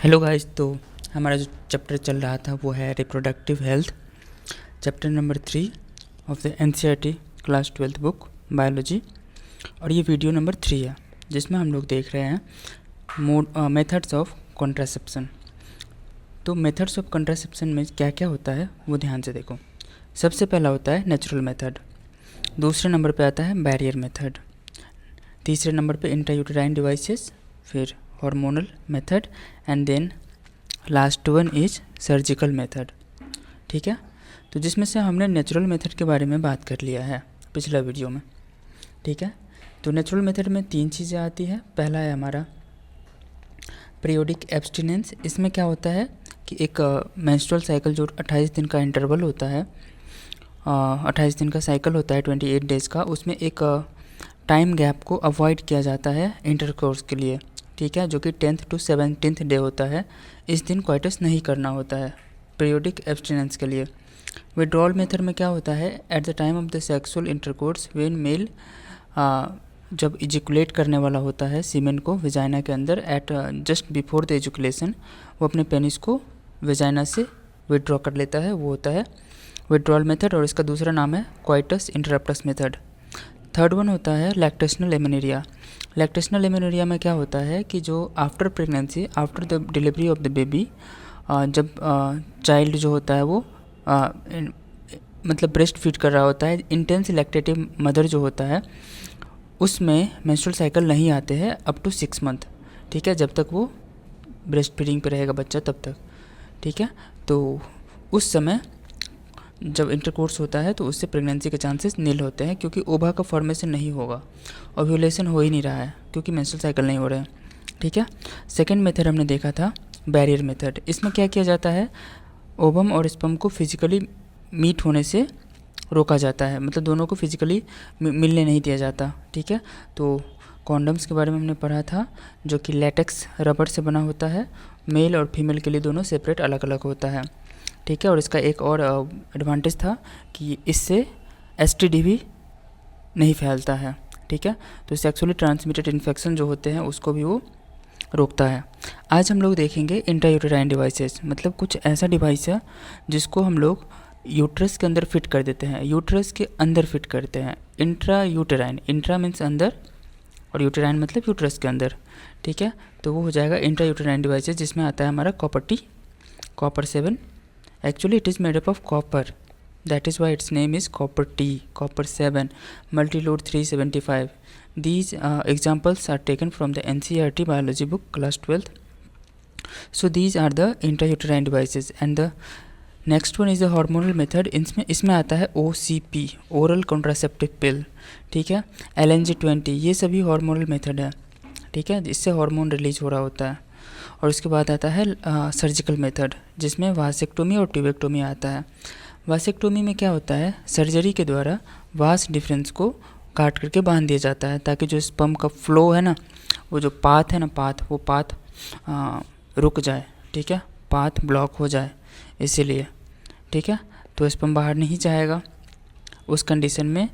Hello guys. तो हमारा जो चैप्टर चल रहा था वो है reproductive health, chapter number 3 of the NCERT class 12th book biology. और ये वीडियो नंबर 3 है जिसमें हम लोग देख रहे हैं मेथड्स ऑफ कॉन्ट्रासेप्शन। तो मेथड्स ऑफ कॉन्ट्रासेप्शन में क्या क्या होता है वो ध्यान से देखो। सबसे पहला होता है नेचुरल मेथड, दूसरे नंबर पे आता है बैरियर मेथड, तीसरे नंबर पे इंट्रायूटेराइन डिवाइसेस, फिर hormonal method and then last one is surgical method. ठीक है, तो जिसमें से हमने नेचुरल मेथड के बारे में बात कर लिया है पिछला वीडियो में। ठीक है, तो नेचुरल मेथड में 3 चीज़ें आती है। पहला है हमारा पीरियोडिक एब्स्टिनेंस। इसमें क्या होता है कि एक मेंस्ट्रुअल साइकिल जो 28 दिन का इंटरवल होता है, 28 दिन का साइकिल होता है 28 डेज़ का, उसमें एक टाइम गैप को अवॉइड किया जाता है इंटरकोर्स के लिए। ठीक है, जो कि 10th to 17th डे होता है। इस दिन क्वाइटस नहीं करना होता है पीरियोडिक एब्स्टिनेंस के लिए। विड्रॉल मेथड में क्या होता है, at the time of the sexual intercourse when mail जब इजिकुलेट करने वाला होता है सीमेन को वेजाइना के अंदर, एट जस्ट बिफोर द इजिकुलेशन वो अपने पेनिस को वेजाइना से विड्रॉ कर लेता है, वो होता है विड्रॉल मेथड। और इसका दूसरा नाम है coitus interruptus method. Third one होता है लैक्टेशनल एमेनोरिया। लैक्टेशनल एमेनोरिया में क्या होता है कि जो after pregnancy, after the delivery of the baby, जब चाइल्ड जो होता है वो मतलब ब्रेस्ट फीड कर रहा होता है, इंटेंस लैक्टेटिव मदर जो होता है उसमें मेंस्ट्रुअल साइकिल नहीं आते हैं अप टू 6 मंथ। ठीक है, जब तक वो ब्रेस्ट फीडिंग पे रहेगा बच्चा तब तक। ठीक है, तो उस समय जब इंटरकोर्स होता है तो उससे प्रेगनेंसी के चांसेस नील होते हैं, क्योंकि ओवा का फॉर्मेशन नहीं होगा, ओव्यूलेशन हो ही नहीं रहा है क्योंकि मेंस्ट्रुअल साइकिल नहीं हो रहे हैं। ठीक है, सेकंड मेथड हमने देखा था बैरियर मेथड। इसमें क्या किया जाता है, ओवम और स्पर्म को फिजिकली मीट होने से रोका जाता है, मतलब दोनों को फिजिकली मिलने नहीं दिया जाता। ठीक है, तो कॉन्डम्स के बारे में हमने पढ़ा था जो कि लेटेक्स रबर से बना होता है, मेल और फीमेल के लिए दोनों सेपरेट अलग अलग होता है। ठीक है, और इसका एक और एडवांटेज था कि इससे एसटीडी भी नहीं फैलता है। ठीक है, तो सेक्सुअली ट्रांसमिटेड इन्फेक्शन जो होते हैं उसको भी वो रोकता है। आज हम लोग देखेंगे इंट्रायूटेराइन डिवाइसेस, मतलब कुछ ऐसा डिवाइस है जिसको हम लोग यूट्रस के अंदर फिट कर देते हैं, यूट्रस के अंदर फिट करते हैं। इंट्रा यूटेराइन, इंट्रा मीन्स अंदर और यूटेराइन मतलब यूट्रस के अंदर। ठीक है, तो वो हो जाएगा इंट्रा यूटेराइन डिवाइसेस, जिसमें आता है हमारा copper T, copper 7। Actually it is made up of copper, that is why its name is copper T, copper 7, multi-load 375. These examples are taken from the NCERT biology book class 12th. So these are the intrauterine devices and the next one is the hormonal method. इसमें आता है OCP, oral contraceptive pill. ठीक है, LNG-20, ये सभी hormonal method है। ठीक है, इससे हार्मोन रिलीज हो रहा होता है। और उसके बाद आता है सर्जिकल मेथड, जिसमें वासेक्टोमी और ट्यूबेक्टोमी आता है। वासेक्टोमी में क्या होता है, सर्जरी के द्वारा वास डिफरेंस को काट करके बांध दिया जाता है, ताकि जो स्पर्म का फ्लो है ना, वो जो पाथ है ना, वो पाथ रुक जाए। ठीक है, पाथ ब्लॉक हो जाए इसीलिए। ठीक है, तो स्पर्म बाहर नहीं जाएगा। उस कंडीशन में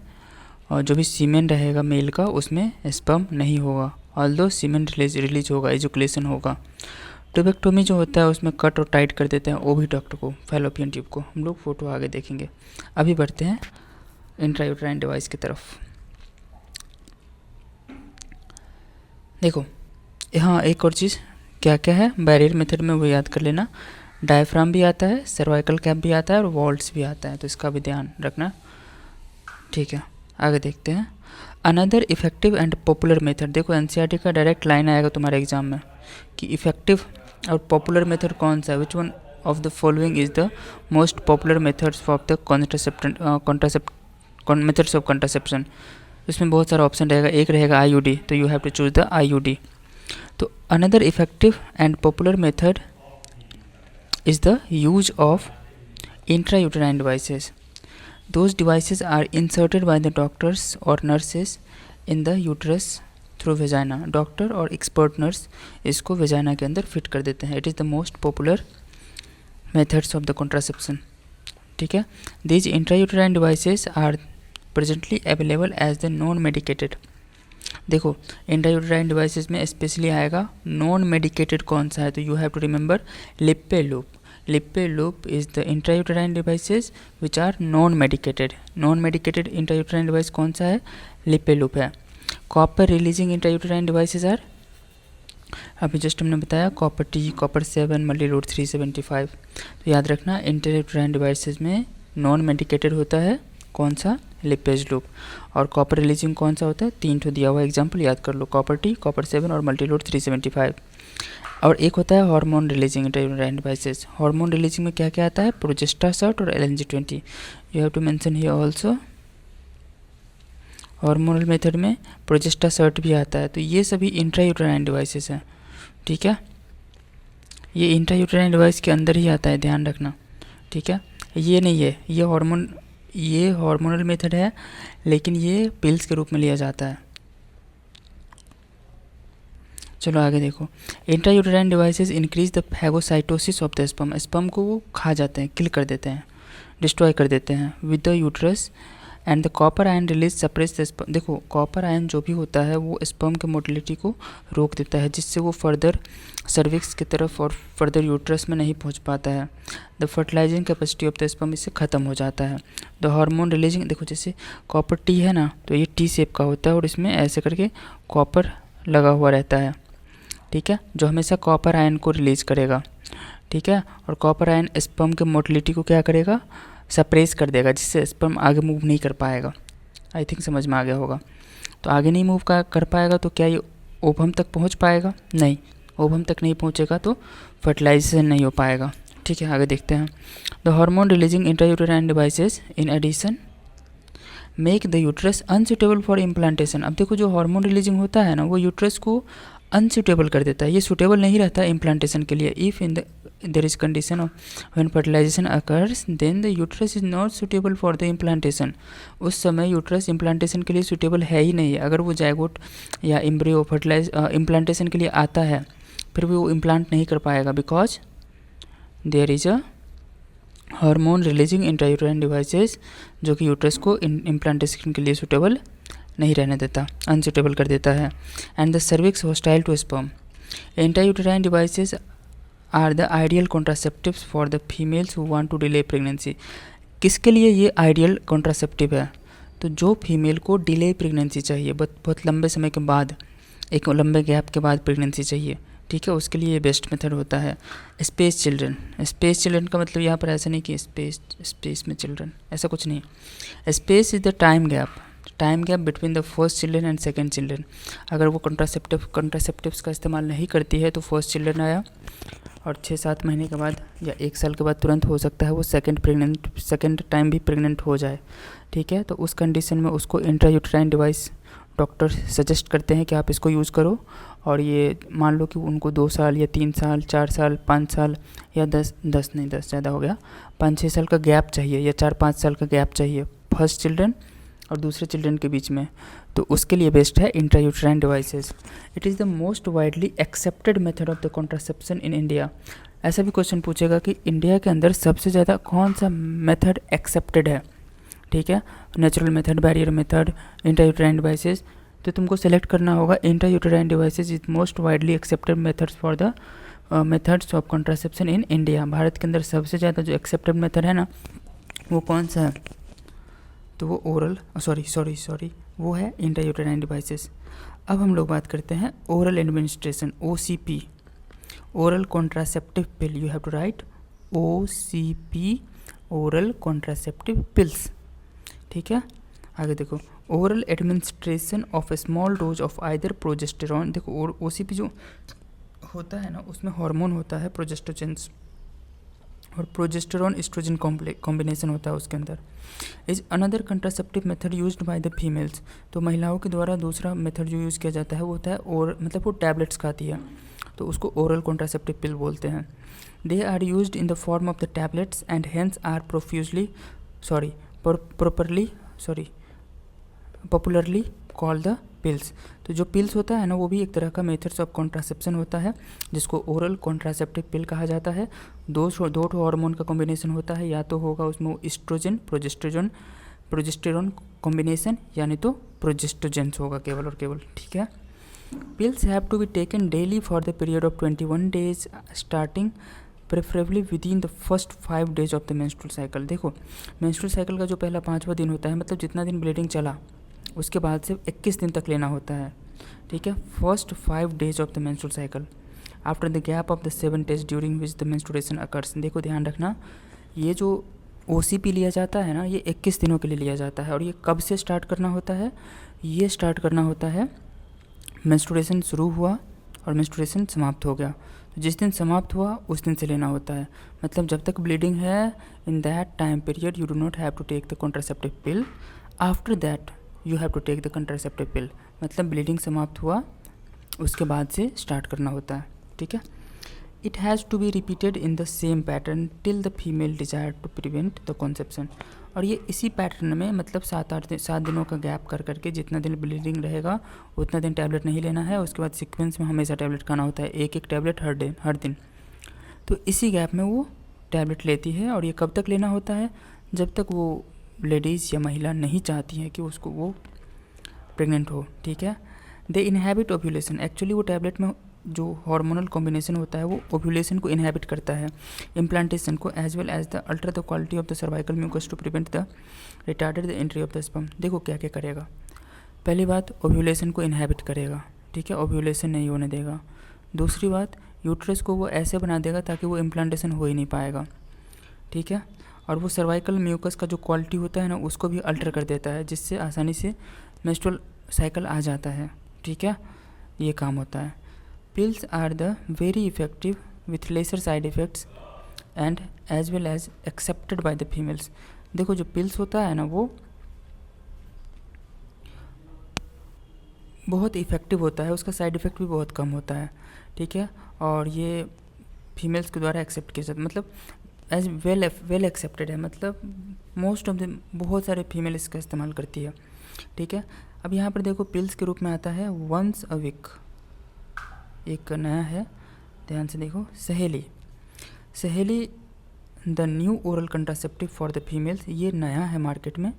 जो भी सीमेन रहेगा मेल का, उसमें स्पर्म नहीं होगा, ऑल्दो सीमेन रिलीज होगा, एजुकुलेशन होगा। ट्यूबेक्टोमी जो होता है उसमें कट और टाइट कर देते हैं ओविडक्ट को, फैलोपियन ट्यूब को। हम लोग फोटो आगे देखेंगे। अभी बढ़ते हैं इंट्रायूटेराइन डिवाइस की तरफ। देखो यहाँ एक और चीज़ क्या क्या है बैरियर मेथड में, वो याद कर लेना। डायफ्राम भी आता है, सर्वाइकल कैप भी आता है और वॉल्ट्स भी आता है, तो इसका भी ध्यान रखना। ठीक है, आगे देखते हैं। Another effective and popular method, देखो एनसीईआरटी का डायरेक्ट लाइन आएगा तुम्हारे एग्जाम में कि इफेक्टिव और पॉपुलर मेथड कौन सा है, which one of the following is the most popular methods for the methods of contraception. इसमें बहुत सारा ऑप्शन रहेगा, एक रहेगा आईयूडी, तो you have to choose the IUD. तो another effective and popular method is the use of intrauterine devices. Those devices are inserted by the doctors or nurses in the uterus through vagina. Doctor और expert nurse इसको vagina के अंदर fit कर देते हैं. It is the most popular methods of the contraception. ठीक है, these intrauterine devices are presently available as the non medicated देखो इंट्रायूटेराइन डिवाइसेस में स्पेशली आएगा नॉन मेडिकेटेड कौन सा है, तो you have to remember Lippes loop. Lippes loop is the intrauterine devices which are non medicated. Non medicated intrauterine device कौन सा है, लिप्पे लूप है. Copper releasing intrauterine devices are, अभी जस्ट हमने बताया कॉपर टी, कॉपर 7, मल्टीलोड 375. तो याद रखना इंट्रायूटेराइन डिवाइसेस में नॉन मेडिकेटेड होता है कौन सा, लिपेज लूप. और कॉपर रिलीजिंग कौन सा होता है, 3 ठो दिया हुआ एग्जाम्पल याद कर लो, कॉपर टी, कॉपर 7 और मल्टीलोड 375. और एक होता है hormone releasing intrauterine devices. Hormone releasing में क्या क्या आता है, प्रोजेस्टासर्ट और LNG20. You have to mention here also. Hormonal method में प्रोजेस्टासर्ट भी आता है. तो ये सभी इंट्रायूटेराइन डिवाइसेस हैं, ठीक है. ये इंट्रायूटेराइन डिवाइस के अंदर ही आता है, ध्यान रखना, ठीक है. ये नहीं है, ये हार्मोनल मेथड है, लेकिन ये पिल्स के रूप में लिया जाता है. चलो आगे देखो. Intrauterine devices increase the phagocytosis of the sperm. Sperm को वो खा जाते हैं, किल कर देते हैं, डिस्ट्रॉय कर देते हैं with the uterus. And the copper ion release suppress the sperm. देखो कॉपर आयन जो भी होता है वो स्पर्म के मोटिलिटी को रोक देता है, जिससे वो फर्दर सर्विक्स की तरफ और फर्दर यूट्रस में नहीं पहुंच पाता है. The fertilising capacity of the sperm इससे ख़त्म हो जाता है. द हार्मोन रिलीजिंग, देखो जैसे कॉपर टी है ना, तो ये टी शेप का होता है और इसमें ऐसे करके कॉपर लगा हुआ रहता है, ठीक है, जो हमेशा कॉपर आयन को रिलीज करेगा, ठीक है. और कॉपर आयन स्पर्म के मोटिलिटी को क्या करेगा, सप्रेस कर देगा, जिससे स्पर्म आगे मूव नहीं कर पाएगा. आई थिंक समझ में आ गया होगा. तो आगे नहीं मूव कर पाएगा तो क्या ये ओवम तक पहुंच पाएगा, नहीं, ओवम तक नहीं पहुंचेगा तो फर्टिलाइजेशन नहीं हो पाएगा, ठीक है. आगे देखते हैं. The hormone releasing intrauterine devices in addition make the uterus unsuitable for implantation. अब देखो जो हार्मोन रिलीजिंग होता है ना, वो यूट्रस को अनसूटेबल कर देता है, ये सूटेबल नहीं रहता इम्प्लांटेशन के लिए. If in the there is condition of when fertilization occurs then the uterus is not suitable for the implantation. उस समय यूट्रस इम्प्लांटेशन के लिए सूटेबल है ही नहीं है. अगर वो जायगोट या एम्ब्रियो इम्प्लांटेशन के लिए आता है, फिर भी वो इम्प्लांट नहीं कर पाएगा, because there is a hormone releasing intrauterine devices जो कि यूट्रस को इम्प्लांटेशन के लिए सूटेबल नहीं रहने देता, अनसूटेबल कर देता है. And the cervix hostile to sperm. Intrauterine devices are the ideal contraceptives for the females who want to delay pregnancy. किसके लिए ये आइडियल कॉन्ट्रासेप्टिव है, तो जो फीमेल को डिले प्रेगनेंसी चाहिए, बहुत लंबे समय के बाद, एक लंबे गैप के बाद प्रेगनेंसी चाहिए, ठीक है, उसके लिए ये बेस्ट मेथड होता है. Space children. स्पेस चिल्ड्रन का मतलब यहाँ पर ऐसा नहीं कि स्पेस में चिल्ड्रन, ऐसा कुछ नहीं. Space is the time gap between the first children and second children. अगर वो कॉन्ट्रासेप्टिव्स का इस्तेमाल नहीं करती है तो फर्स्ट चिल्ड्रन आया और 6-7 महीने के बाद या 1 साल के बाद तुरंत हो सकता है वो सेकेंड टाइम भी प्रेग्नेंट हो जाए, ठीक है. तो उस कंडीशन में उसको इंट्रायूटेराइन डिवाइस डॉक्टर सजेस्ट करते हैं कि आप इसको यूज़ करो. और ये मान लो कि उनको 2 साल या 3 साल, 4 साल, 5 साल या 10 ज़्यादा हो गया, 5-6 साल का गैप चाहिए या 4-5 साल का गैप चाहिए फर्स्ट चिल्ड्रन और दूसरे चिल्ड्रन के बीच में, तो उसके लिए बेस्ट है intrauterine devices. It is the most widely accepted method of the contraception in India. ऐसा भी क्वेश्चन पूछेगा कि इंडिया के अंदर सबसे ज़्यादा कौन सा मेथड एक्सेप्टेड है, ठीक है, natural method, barrier method, intrauterine devices. तो तुमको सेलेक्ट करना होगा intrauterine devices is most widely accepted methods for the methods of contraception in India. Bharat के अंदर सबसे ज़्यादा जो एक्सेप्टेड मेथड है ना, वो कौन सा है, तो वो ओरल सॉरी वो है इंट्रायूटेराइन डिवाइसेस. अब हम लोग बात करते हैं oral administration, OCP, oral contraceptive pill. You have to write OCP, oral contraceptive pills, ठीक है. आगे देखो, oral administration of a small dose of either progesterone. देखो OCP जो होता है ना, उसमें हार्मोन होता है प्रोजेस्टोजेंस और प्रोजेस्टेरॉन एस्ट्रोजन कॉम्बिनेशन होता है उसके अंदर. Is another contraceptive method used by the females. तो महिलाओं के द्वारा दूसरा मेथड जो यूज़ किया जाता है वो होता है और मतलब वो टैबलेट्स खाती है, तो उसको ओरल कॉन्ट्रासेप्टिव पिल बोलते हैं. They are used in the form of the tablets and hence are popularly called the pills. तो जो पिल्स होता है ना, वो भी एक तरह का मेथड्स ऑफ कॉन्ट्रासेप्शन होता है, जिसको ओरल कॉन्ट्रासेप्टिव पिल कहा जाता है. दो हार्मोन का कॉम्बिनेशन होता है, या तो होगा उसमें एस्ट्रोजन प्रोजेस्टेरोन प्रोजेस्टेरॉन कॉम्बिनेशन यानी तो प्रोजेस्टोजेंस होगा केवल और केवल, ठीक है। Pills have to be taken daily for the period of 21 days starting preferably within the first 5 days of the menstrual cycle. देखो मेंस्ट्रुअल साइकिल का जो पहला 5वां दिन होता है, मतलब जितना दिन ब्लीडिंग चला उसके बाद से 21 दिन तक लेना होता है, ठीक है। First 5 days of the menstrual cycle after the gap of the 7 days during which the menstruation occurs. देखो ध्यान रखना, ये जो OCP लिया जाता है ना, ये 21 दिनों के लिए लिया जाता है। और ये कब से स्टार्ट करना होता है? ये स्टार्ट करना होता है मेंस्ट्रुएशन शुरू हुआ और मेंस्ट्रुएशन समाप्त हो गया, तो जिस दिन समाप्त हुआ उस दिन से लेना होता है। मतलब जब तक ब्लीडिंग है in that time period you do not have to take the contraceptive pill, after that you have to take the contraceptive pill. मतलब ब्लीडिंग समाप्त हुआ उसके बाद से स्टार्ट करना होता है, ठीक है। It has to be repeated in the same pattern till the female desire to prevent the conception. और ये इसी पैटर्न में मतलब 7 दिनों का गैप कर करके जितना दिन ब्लीडिंग रहेगा उतना दिन टैबलेट नहीं लेना है। उसके बाद सीक्वेंस में हमेशा टैबलेट खाना होता है, एक एक टैबलेट हर दिन। तो इसी गैप में वो टैबलेट लेती है। और ये कब तक लेना होता है? जब तक वो लेडीज़ या महिला नहीं चाहती है कि उसको वो प्रेग्नेंट हो, ठीक है। दे इनहेबिट ओव्यूलेशन। एक्चुअली वो टैबलेट में जो हार्मोनल कॉम्बिनेशन होता है वो ओव्यूलेशन को इनहेबिट करता है, इम्प्लांटेशन को, as well as the alter the quality of the cervical mucus to prevent the retarded the entry of the sperm. देखो क्या क्या करेगा। पहली बात ओव्यूलेशन को इनहेबिट करेगा, ठीक है, ओव्यूलेशन नहीं होने देगा। दूसरी बात यूट्रस को वो ऐसे बना देगा ताकि वो इम्प्लांटेशन हो ही नहीं पाएगा, ठीक है। और वो सर्वाइकल म्यूकस का जो क्वालिटी होता है ना उसको भी अल्टर कर देता है, जिससे आसानी से मेंस्ट्रुअल साइकिल आ जाता है, ठीक है। ये काम होता है। Pills are the very effective with lesser side effects and as well as accepted by the females. देखो जो पिल्स होता है ना वो बहुत इफ़ेक्टिव होता है, उसका साइड इफ़ेक्ट भी बहुत कम होता है, ठीक है। और ये फीमेल्स के द्वारा एक्सेप्ट किया जाता है, मतलब एज वेल एक्सेप्टेड है, मतलब मोस्ट ऑफ द बहुत सारे फीमेल इसका इस्तेमाल करती है, ठीक है। अब यहाँ पर देखो पिल्स के रूप में आता है वंस अ वीक, एक नया है, ध्यान से देखो, सहेली the new oral contraceptive for the females. ये नया है मार्केट में।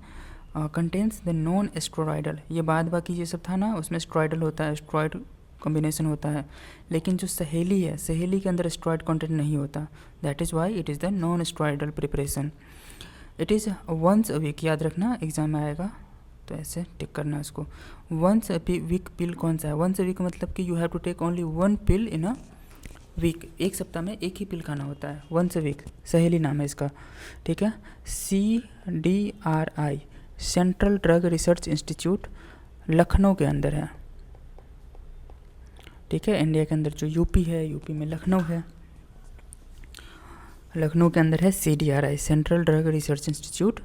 कंटेन्स द नॉन एस्ट्रॉइडल, ये बाद बाकी ये सब था ना उसमें स्ट्रॉइडल होता है, स्ट्रॉइड कॉम्बिनेशन होता है, लेकिन जो सहेली है सहेली के अंदर स्ट्रॉइड कंटेंट नहीं होता, that is why it is the non steroidal preparation. It is once a week, याद रखना एग्जाम में आएगा तो ऐसे टिक करना इसको। वंस अ वीक पिल कौन सा है? वंस अ वीक मतलब कि you have to take only 1 pill in a week, एक सप्ताह में एक ही पिल खाना होता है। वंस अ वीक सहेली नाम है इसका, ठीक है। CDRI central drug research institute Lucknow के अंदर है, ठीक है। इंडिया के अंदर जो यूपी है, यूपी में लखनऊ है, लखनऊ के अंदर है CDRI central drug research institute,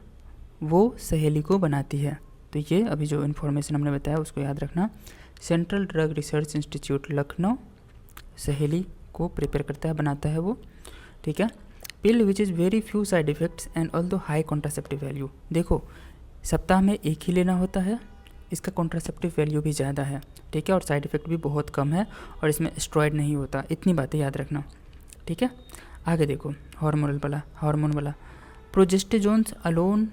वो सहेली को बनाती है। तो ये अभी जो इन्फॉर्मेशन हमने बताया उसको याद रखना। Central drug research institute Lucknow सहेली को प्रिपेयर करता है, बनाता है वो, ठीक है। Pill which is very few side effects and although high contraceptive value. देखो सप्ताह में एक ही लेना होता है, इसका कॉन्ट्रासेप्टिव वैल्यू भी ज़्यादा है, ठीक है, और साइड इफ़ेक्ट भी बहुत कम है, और इसमें स्टेरॉइड नहीं होता। इतनी बातें याद रखना, ठीक है। आगे देखो हार्मोन वाला प्रोजेस्टेरोन्स अलोन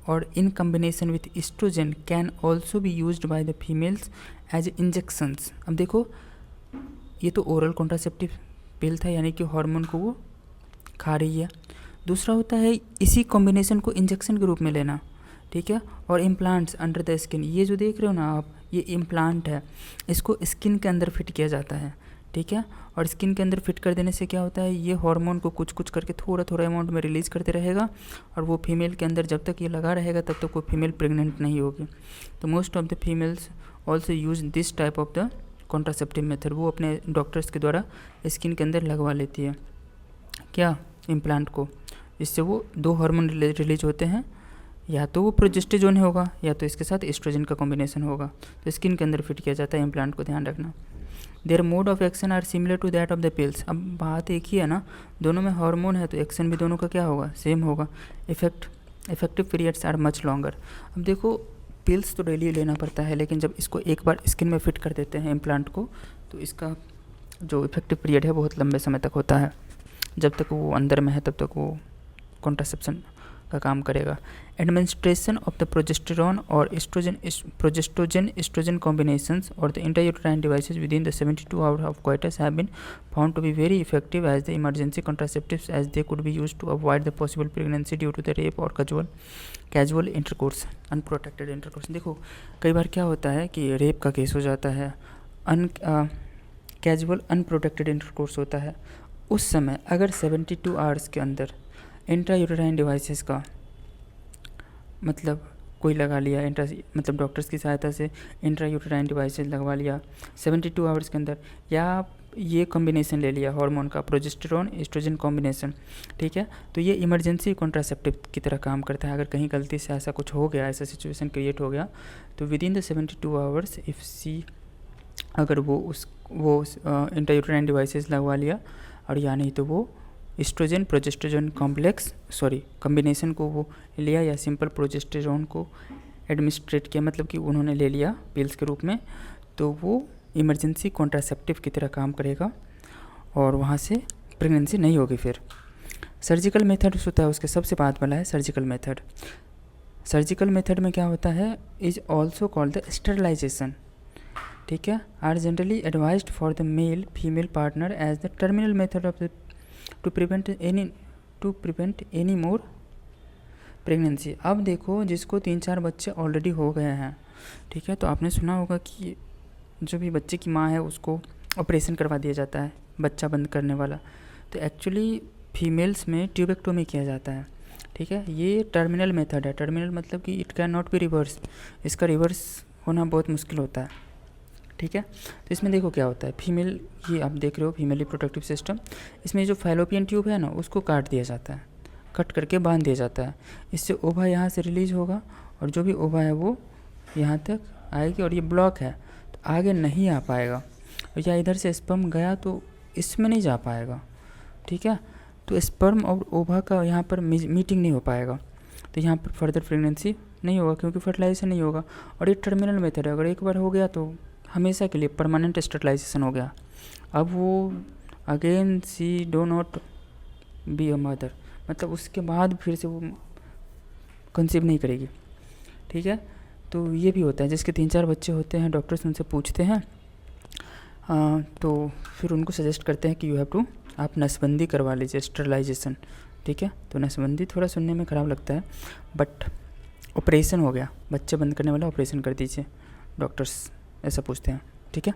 और in combination with estrogen can also be used by the females as injections. अब देखो ये तो ओरल कॉन्ट्रासेप्टिव पिल था, यानी कि हार्मोन को वो खा रही है। दूसरा होता है इसी कॉम्बिनेशन को इंजेक्शन के रूप में लेना, ठीक है। और इम्प्लांट्स अंडर द स्किन, ये जो देख रहे हो ना आप, ये इम्प्लांट है, इसको स्किन के अंदर फिट किया जाता है, ठीक है। और स्किन के अंदर फिट कर देने से क्या होता है, ये हार्मोन को कुछ कुछ करके थोड़ा थोड़ा अमाउंट में रिलीज़ करते रहेगा, और वो फीमेल के अंदर जब तक ये लगा रहेगा तब तक वो फीमेल प्रेग्नेंट नहीं होगी। तो most of the females also use this type of the contraceptive method. वो अपने डॉक्टर्स के द्वारा स्किन के अंदर लगवा लेती है क्या, इम्प्लांट को। इससे वो 2 हार्मोन रिलीज होते हैं, या तो वो प्रोजेस्टेरोन होगा या तो इसके साथ एस्ट्रोजन का कॉम्बिनेशन होगा। तो स्किन के अंदर फिट किया जाता है इम्प्लांट को, ध्यान रखना। Their mode of action are similar to that of the pills. अब बात एक ही है ना, दोनों में हार्मोन है तो एक्शन भी दोनों का क्या होगा, सेम होगा। Effective periods are much longer. अब देखो पिल्स तो डेली लेना पड़ता है, लेकिन जब इसको एक बार स्किन में फिट कर देते हैं इम्प्लांट को, तो इसका जो इफेक्टिव पीरियड है बहुत लंबे समय तक होता है। जब तक वो अंदर में है तब तक वो कॉन्ट्रासेप्शन का काम करेगा। एडमिनिस्ट्रेशन ऑफ द प्रोजेस्टेरॉन और प्रोजेस्टोजन कॉम्बिनेशंस और the intrauterine devices within the 72 hours of coitus have been found to be very effective as the emergency contraceptives as they could be used to avoid the possible pregnancy due to the rape और casual intercourse, unprotected intercourse. देखो कई बार क्या होता है कि rape का case हो जाता है, कैजुअल अनप्रोटेक्टेड इंटरकोर्स होता है, उस समय अगर 72 आवर्स के अंदर इंट्रायूटेराइन डिवाइसेस का मतलब कोई लगा लिया, मतलब डॉक्टर्स की सहायता से इंट्रायूटेराइन डिवाइसेस लगवा लिया 72 आवर्स के अंदर, या ये कॉम्बिनेशन ले लिया हार्मोन का, प्रोजेस्टेरॉन एस्ट्रोजन कॉम्बिनेशन, ठीक है, तो ये इमरजेंसी कॉन्ट्रासेप्टिव की तरह काम करता है। अगर कहीं गलती से ऐसा कुछ हो गया, ऐसा सिचुएशन क्रिएट हो गया, तो within the 72 hours if see अगर वो इंट्रायूटेराइन डिवाइसेस लगवा लिया, और या नहीं तो वो एस्ट्रोजन प्रोजेस्टेरॉन कॉम्बिनेशन को वो लिया, या सिंपल प्रोजेस्टेरॉन को एडमिनिस्ट्रेट किया, मतलब कि उन्होंने ले लिया पिल्स के रूप में, तो वो इमरजेंसी कॉन्ट्रासेप्टिव की तरह काम करेगा और वहाँ से प्रेगनेंसी नहीं होगी। फिर सर्जिकल मेथड होता है उसके, सबसे बाद वाला है सर्जिकल मेथड। सर्जिकल मेथड में क्या होता है, is also called the sterilization, ठीक है, are generally advised for the male female partner as the terminal method of the to prevent any more pregnancy. अब देखो जिसको 3-4 बच्चे ऑलरेडी हो गए हैं, ठीक है, तो आपने सुना होगा कि जो भी बच्चे की माँ है उसको ऑपरेशन करवा दिया जाता है, बच्चा बंद करने वाला, तो एक्चुअली फीमेल्स में ट्यूबेक्टोमी किया जाता है, ठीक है। ये टर्मिनल मेथड है, टर्मिनल मतलब कि it can not be reverse, इसका रिवर्स होना बहुत मुश्किल होता है, ठीक है। तो इसमें देखो क्या होता है, फीमेल, ये आप देख रहे हो फीमेल रिप्रोडक्टिव सिस्टम, इसमें जो फैलोपियन ट्यूब है ना उसको काट दिया जाता है, कट करके बांध दिया जाता है, इससे ओवा यहाँ से रिलीज होगा और जो भी ओवा है वो यहाँ तक आएगी, और ये ब्लॉक है तो आगे नहीं आ पाएगा, या इधर से स्पर्म गया तो इसमें नहीं जा पाएगा, ठीक है, तो स्पर्म और ओवा का यहाँ पर मीटिंग नहीं हो पाएगा, तो यहाँ पर फर्दर प्रेगनेंसी नहीं होगा क्योंकि फर्टिलाइजेशन नहीं होगा। और ये टर्मिनल मेथड है, अगर एक बार हो गया तो हमेशा के लिए परमानेंट स्टरलाइजेशन हो गया। अब वो again she do not be a mother, मतलब उसके बाद फिर से वो कंसीव नहीं करेगी, ठीक है। तो ये भी होता है, जिसके 3-4 बच्चे होते हैं, डॉक्टर्स उनसे पूछते हैं, तो फिर उनको सजेस्ट करते हैं कि यू हैव टू, आप नसबंदी करवा लीजिए, स्टरलाइजेशन, ठीक है। तो नसबंदी थोड़ा सुनने में ख़राब लगता है, बट ऑपरेशन हो गया, बच्चे बंद करने वाला ऑपरेशन कर दीजिए, डॉक्टर्स ऐसा पूछते हैं, ठीक है।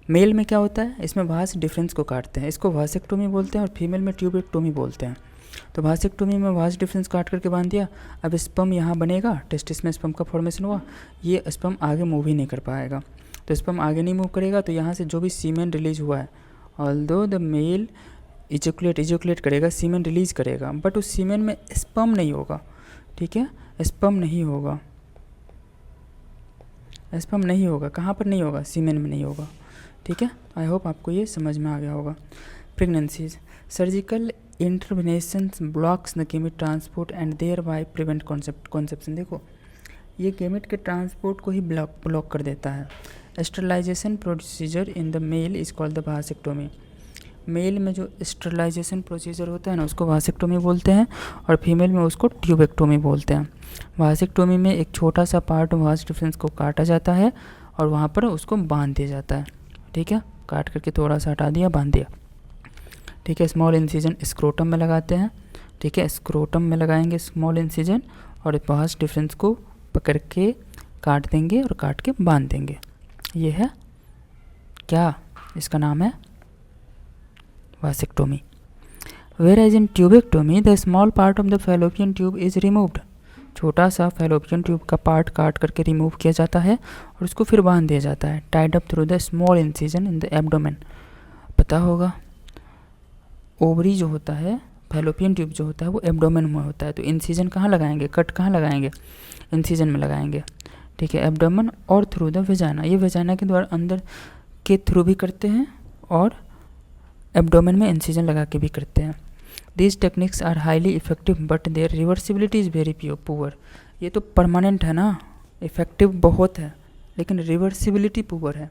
मेल में क्या होता है, इसमें वास डिफरेंस को काटते हैं, इसको वासेक्टोमी बोलते हैं, और फीमेल में ट्यूबेक्टोमी बोलते हैं। तो वासेक्टोमी में वास डिफरेंस काट करके बांध दिया, अब स्पर्म यहाँ बनेगा, टेस्टिस में स्पर्म का फॉर्मेशन हुआ, ये स्पर्म आगे मूव ही नहीं कर पाएगा, तो स्पर्म आगे नहीं मूव करेगा, तो यहाँ से जो भी सीमेन रिलीज हुआ है, ऑल्दो द मेल इजोकुलेट करेगा, सीमेन रिलीज करेगा, बट उस सीमेन में स्पर्म नहीं होगा, ठीक है, स्पर्म नहीं होगा, स्पर्म नहीं होगा, कहाँ पर नहीं होगा, सीमेन में नहीं होगा, ठीक है। आई होप आपको ये समझ में आ गया होगा। Pregnancies, surgical intervention blocks the gamete transport and thereby prevent conception. देखो ये गेमेट के ट्रांसपोर्ट को ही ब्लॉक कर देता है। Sterilization procedure in the male is called the vasectomy. Male में जो स्टरलाइजेशन प्रोसीजर होता है ना उसको वासेक्टोमी बोलते हैं, और फीमेल में उसको ट्यूबेक्टोमी बोलते हैं। वासेक्टोमी में एक छोटा सा पार्ट वास डिफरेंस को काटा जाता है और वहाँ पर उसको बांध दिया जाता है, ठीक है, काट करके थोड़ा सा हटा दिया, बांध दिया, ठीक है। स्मॉल इंसिजन स्क्रोटम में लगाते हैं, ठीक है, स्क्रोटम में लगाएंगे स्मॉल इंसिजन, और वास डिफरेंस को पकड़ के काट देंगे और काट के बांध देंगे। ये है क्या, इसका नाम है vasectomy. Whereas in tubectomy the small part of the fallopian tube is removed. छोटा सा फैलोपियन ट्यूब का पार्ट काट करके रिमूव किया जाता है और उसको फिर बांध दिया जाता है, tied up through the small incision in the abdomen. पता होगा ओवरी जो होता है, फैलोपियन ट्यूब जो होता है वो एब्डोमेन में होता है, तो इंसिजन कहाँ लगाएंगे, कट कहाँ लगाएंगे, इंसिजन में लगाएंगे, ठीक है, एब्डोमेन और थ्रू द वेजाना। ये वेजाना के द्वारा अंदर के थ्रू भी करते हैं और एब्डोमेन में इंसिजन लगा के भी करते हैं। These techniques are highly effective but their reversibility is very poor। ये तो परमानेंट है ना, इफ़ेक्टिव बहुत है लेकिन रिवर्सिबिलिटी पुअर है,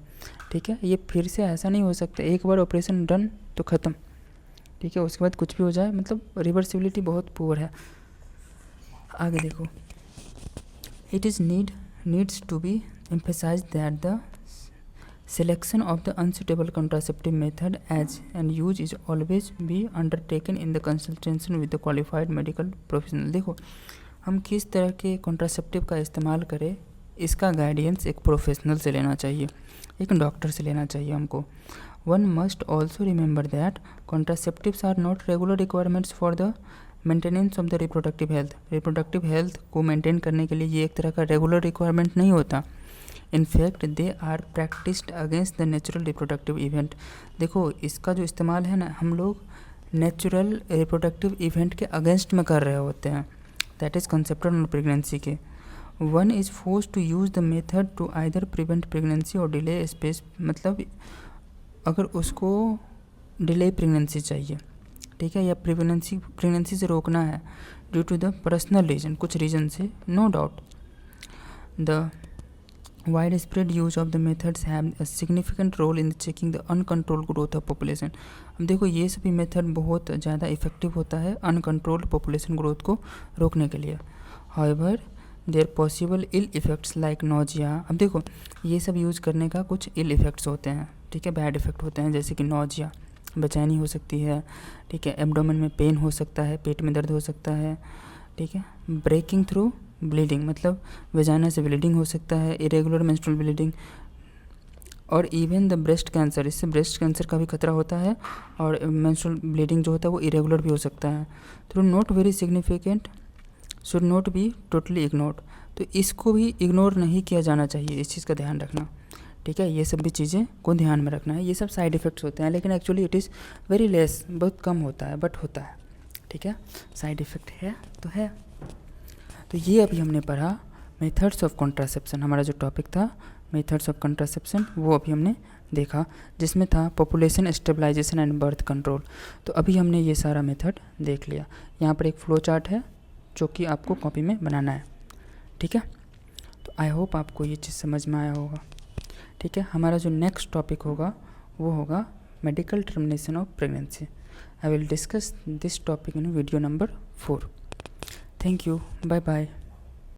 ठीक है। ये फिर से ऐसा नहीं हो सकता, एक बार ऑपरेशन डन तो ख़त्म, ठीक है, उसके बाद कुछ भी हो जाए, मतलब रिवर्सिबिलिटी बहुत पुअर है। आगे देखो, it is needs to be emphasise that the selection of the unsuitable contraceptive method as and use is always be undertaken in the consultation with the qualified medical professional। देखो, हम किस तरह के contraceptive का इस्तेमाल करें, इसका गाइडेंस एक प्रोफेशनल से लेना चाहिए, एक डॉक्टर से लेना चाहिए हमको। One must also remember that contraceptives are not regular requirements for the maintenance of the reproductive health. Reproductive health को मेंटेन करने के लिए ये एक तरह का रेगुलर रिक्वायरमेंट नहीं होता। In fact they are practised against the natural reproductive event. देखो, इसका जो इस्तेमाल है ना, हम लोग नेचुरल रिप्रोडक्टिव इवेंट के अगेंस्ट में कर रहे होते हैं, that is concepted on pregnancy के। One is force to use the method to either prevent pregnancy और डिले स्पेस, मतलब अगर उसको डिले प्रेगनेंसी चाहिए, ठीक है, या प्रेगनेंसी से रोकना है due to the personal reason, कुछ रीजन से, no doubt the widespread use of the methods have a significant role in checking the uncontrolled growth of population। अब देखो, ये सभी मेथड बहुत ज़्यादा इफेक्टिव होता है अनकंट्रोल्ड पॉपुलेशन ग्रोथ को रोकने के लिए। However there possible ill effects like nausea. अब देखो, ये सब यूज़ करने का कुछ इल इफ़ेक्ट्स होते हैं, ठीक है, बैड इफ़ेक्ट होते हैं, जैसे कि नोजिया, बेचैनी हो सकती है, ठीक है, एब्डोमेन में पेन हो सकता है, पेट में दर्द हो सकता है, ठीक है, ब्रेकिंग थ्रू ब्लीडिंग, मतलब वेजाइना से ब्लीडिंग हो सकता है, इरेगुलर मेंस्ट्रुअल ब्लीडिंग, और इवन द ब्रेस्ट कैंसर, इससे ब्रेस्ट कैंसर का भी खतरा होता है, और मेंस्ट्रुअल ब्लीडिंग जो होता है वो इरेगुलर भी हो सकता है। तो not very significant, should not be totally ignored. तो इसको भी इग्नोर नहीं किया जाना चाहिए, इस चीज़ का ध्यान रखना, ठीक है। ये सब भी चीज़ें को ध्यान में रखना है। ये सब साइड इफ़ेक्ट्स होते हैं, लेकिन actually it is very less, बहुत कम होता है, बट होता है, ठीक है। साइड इफ़ेक्ट है तो है। तो ये अभी हमने पढ़ा मेथड्स ऑफ कॉन्ट्रासेप्शन। हमारा जो टॉपिक था मेथड्स ऑफ कॉन्ट्रासेप्शन, वो अभी हमने देखा, जिसमें था population stabilisation and birth control. तो अभी हमने ये सारा मेथड देख लिया। यहाँ पर एक फ्लो चार्ट है जो कि आपको कॉपी में बनाना है, ठीक है। तो आई होप आपको ये चीज़ समझ में आया होगा, ठीक है। हमारा जो नेक्स्ट टॉपिक होगा वो होगा medical termination of pregnancy. I will discuss this topic in video number 4। Thank you. Bye bye.